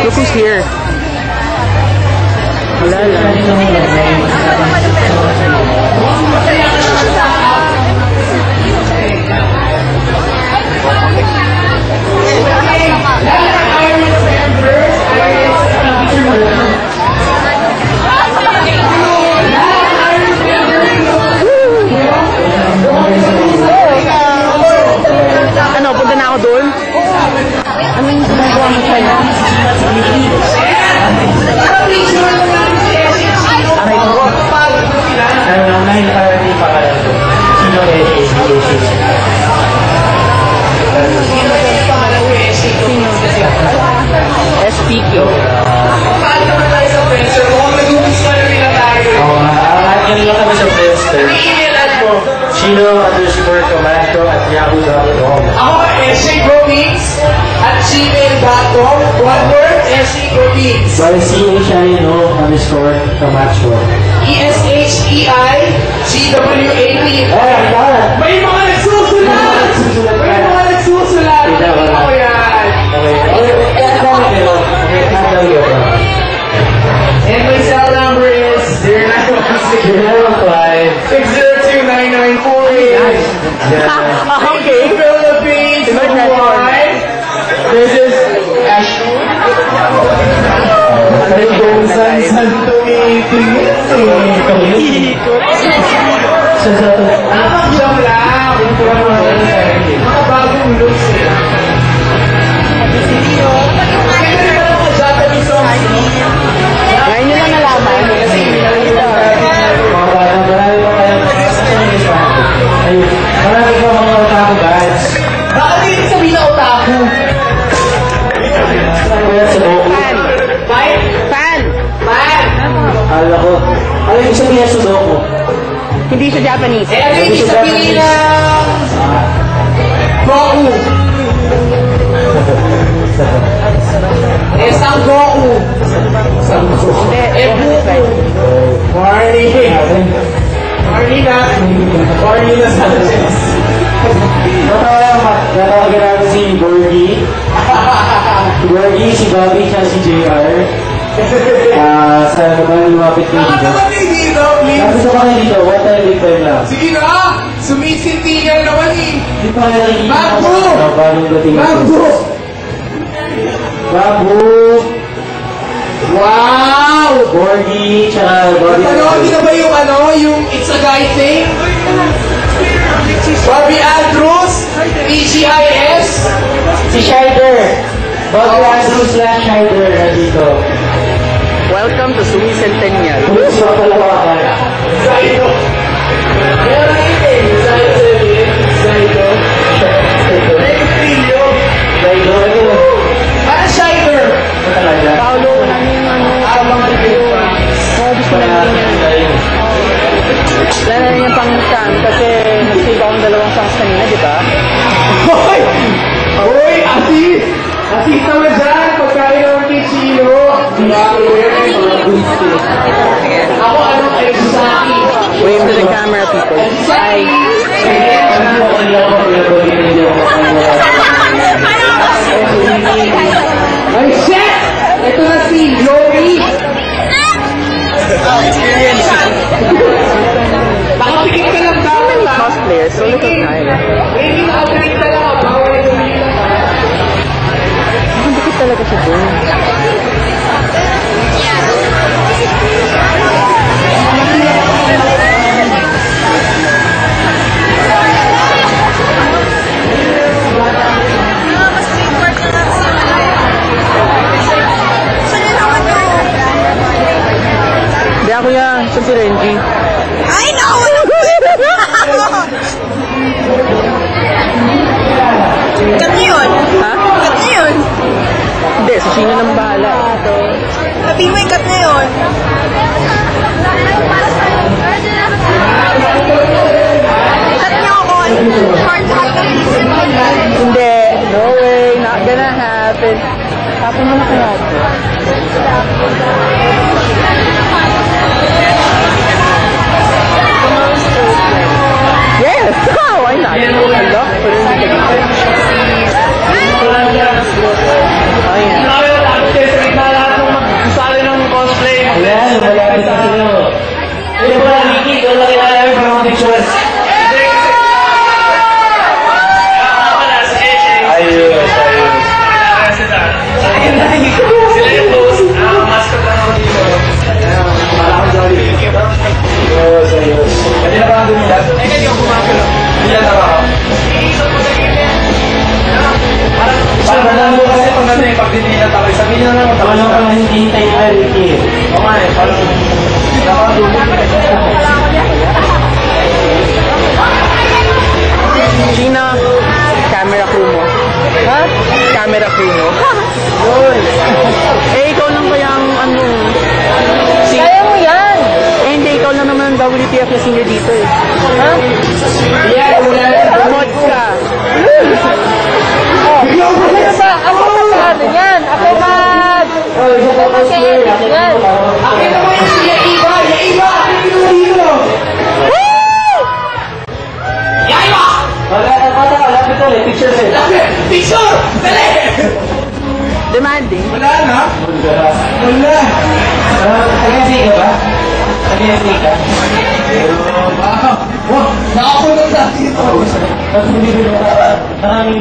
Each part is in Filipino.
Look who's here. Wala lang. Ano, punta na ako doon? Ano yung ginagawa mo sa'yo? Aray ko. Ano, unahin para hindi pangalan ko. Sino SPQ. Paano naman tayo sa Friendster? Mukhang nag-ugustuhan na nila tayo. Oo nga, akin lang kami sa Friendster. I-email mo. Chino_Camacho@yahoo.com. Ako, SJGroMix@gmail.com. One word, SJGroMix. By CHINO_Camacho. ESHEIGWAP. May mga nagsusulat! May mga nagsusulat! Hindi ko yan. And my cell number is 0916-602-9948. Okay. Philippines, Hawaii. This is Ashley. San tumitingin. Jam lang. Mga bagong looks nila. Ngayon nyo lang nalaman. Marami pa mga otaku guys. Bakit hindi sabihin na otaku? Fan. Fan. Fan. Alam ko. Ano yung sabihin na Sudoku? Hindi siya Japanese. Eh, ano yung sabihin na Goku? Eh, sang Goku. Eh, Buku. Marlina Sanchez. Natawagan natin si Borgie. Si Bobby, siya si JR. Sa naman lumapit ko dito. Nakita ka kayo dito, one time, big time lang. Sige na! Sumisintingan naman eh! Di pa kaya Babu! Wow! Borgie, tsaka Bobby. Napanood na ba yung yung It's a Guy thing? Bobby Andrews, TGIS, si Scheider. Bobby Andrews / Scheider na dito. Welcome to Sumi Centennial. Gusto ko pala ka. Zaido. Meron natin Zaido. Zaido. Para Scheider. Talaga. Paulo, abang review. Gusto na rin. Wala na rin yung pangitan kasi nag-save akong dalawang songs kanina, di ba? Hoy! Hoy! Asis! Asis naman dyan! Pagkain naman kay Chino! Ako anong kayo sa akin? Wave to the camera, people. Hi! Ay, shit! Ito na si Lori! Experience! Nakapikit ka lang dapat ha? Cosplayer, so look at Naila. Hindi na-upgrade ka lang. Bawal yung dito. Nakapikit talaga siya doon. Hindi ako yan. Saan si Renji? Ay, naku! Kat niyo yun? Ha? Kat niyo yun? Hindi, sa sino nang bahala. Sabi mo yung kat na yun. Kat niyo ako. Hard na reason. Hindi. No way. Not gonna happen. Happen mo na kaya ito. Yes! Oh, why not? Hello? Pero hindi ka dito. Oh, yeah. birthday mo. Yun. Eh, ikaw lang kaya ang ano. Kaya mo yan. Eh, hindi. Ikaw lang naman ang WTF na senior dito eh. Ha? Yeah, wala na. Mod ka. Ano ba? Ako ano yan? Ako mag... Ako mag-edit yan. Akin naman yung siya iba! Yung iba! Yaiba! Wala ito eh. Picture eh. Picture! Dali! Demanding? Wala na? Wala. Nag-sing ka ba? Nag-sing ka? Wow! Nakakulog na dito! Ano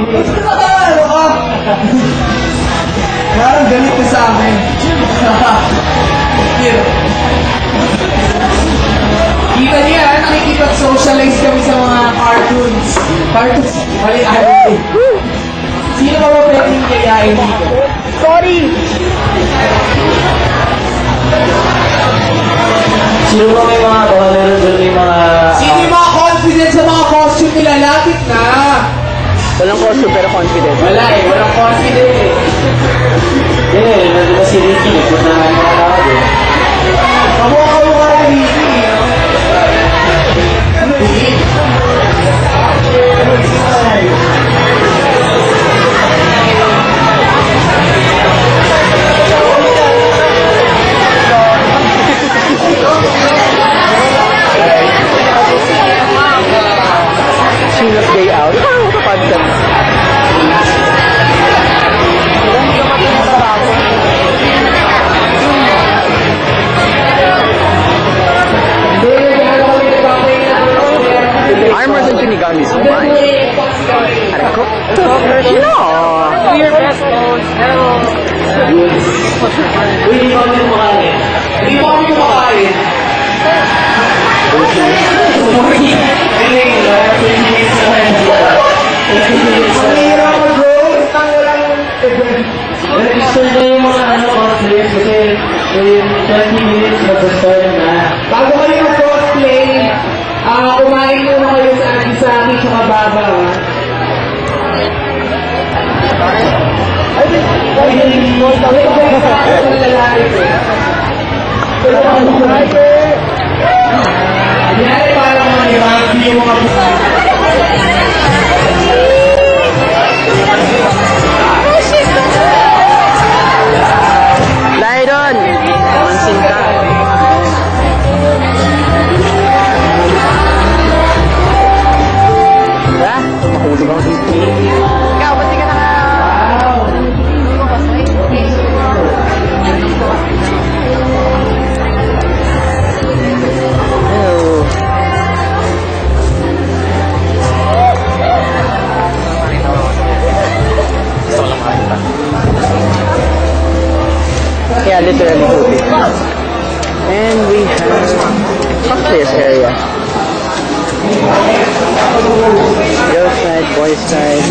ka? Parang galit ka sa akin. Kita niya, nakikipag-socialize kami sa mga cartoons. Cartoons? Mali, anime. Sino ba ba pwedeng kayain dito? Sorry! Sino ba may mga meron doon may mga... Sino yung mga confident sa mga costume nila? Lapit na! Walang costume pero confident. Wala eh, walang confident eh. Yan eh, nandun na si Ricky, nagpunta na mga tao eh. Kamukha ka Ricky eh. Sheena's Day Out. Ano ka concept? Armors and Shinigami is mine. Arako? No! We're best friends. Hello. Uy, hindi ko kami kumakain. Hindi ko kami kumakain. Mahirap bro. Isang walang... Gusto nyo yung mga cosplay kasi yung 20 minutes mag-start na. Bago kayo mag-cosplay, kumain muna kayo sa Agisaki tsaka Baba. Yan parang mga hindi yung mga Lyron! Mansin ka. Ha? Mahulog ako dito. Ikaw, ba't di ka naka... Hello. Yeah, literally hoodie. And we have cosplayers area. Girls side, boys side.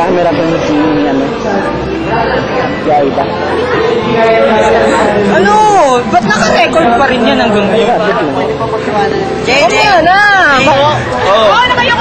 Camera pa ni si ano. Yaiba. Ano? Ba't naka-record pa rin yan hanggang ngayon? Sabi ko. Okay na! Oo, ano kayo